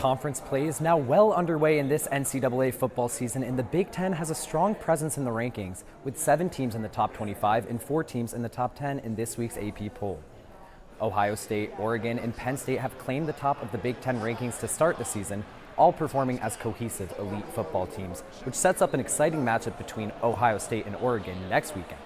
Conference play is now well underway in this NCAA football season, and the Big Ten has a strong presence in the rankings, with 7 teams in the top 25 and 4 teams in the top 10 in this week's AP poll. Ohio State, Oregon, and Penn State have claimed the top of the Big Ten rankings to start the season, all performing as cohesive elite football teams, which sets up an exciting matchup between Ohio State and Oregon next weekend.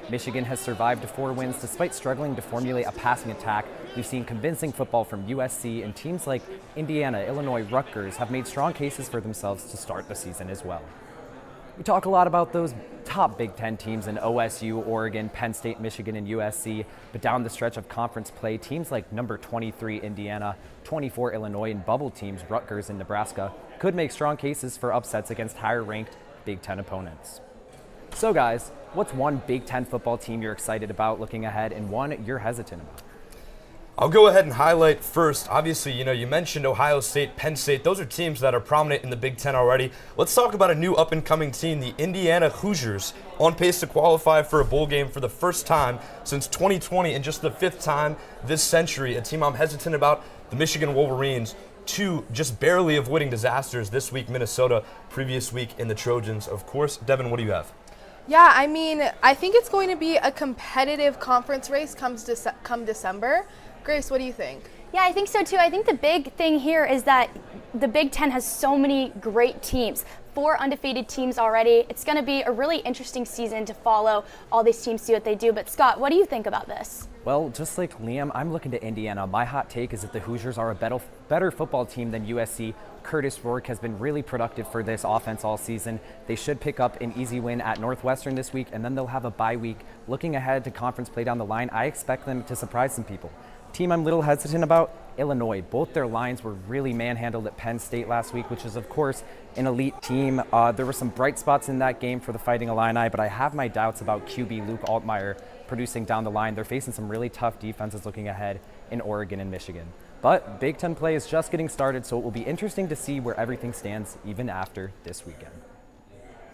Michigan has survived to 4 wins despite struggling to formulate a passing attack. We've seen convincing football from USC, and teams like Indiana, Illinois, Rutgers have made strong cases for themselves to start the season as well. We talk a lot about those top Big Ten teams in OSU, Oregon, Penn State, Michigan, and USC, but down the stretch of conference play, teams like number 23 Indiana, 24 Illinois, and bubble teams Rutgers and Nebraska could make strong cases for upsets against higher-ranked Big Ten opponents. So guys, what's one Big Ten football team you're excited about looking ahead and one you're hesitant about? I'll go ahead and highlight first. Obviously, you mentioned Ohio State, Penn State. Those are teams that are prominent in the Big Ten already. Let's talk about a new up-and-coming team, the Indiana Hoosiers, on pace to qualify for a bowl game for the first time since 2020 and just the 5th time this century. A team I'm hesitant about, the Michigan Wolverines. 2 just barely avoiding disasters this week, Minnesota, previous week in the Trojans. Of course, Devin, what do you have? Yeah, I think it's going to be a competitive conference race come December. Grace, what do you think? Yeah, I think so too. I think the big thing here is that the Big Ten has so many great teams. 4 undefeated teams already. It's going to be a really interesting season to follow all these teams, see what they do. But Scott, what do you think about this? Well, just like Liam, I'm looking to Indiana. My hot take is that the Hoosiers are a better football team than USC. Curtis Rourke has been really productive for this offense all season. They should pick up an easy win at Northwestern this week, and then they'll have a bye week. Looking ahead to conference play down the line, I expect them to surprise some people. Team I'm a little hesitant about, Illinois. Both their lines were really manhandled at Penn State last week, which is, of course, an elite team. There were some bright spots in that game for the Fighting Illini, but I have my doubts about QB Luke Altmaier producing down the line. They're facing some really tough defenses looking ahead in Oregon and Michigan. But Big Ten play is just getting started, so it will be interesting to see where everything stands even after this weekend.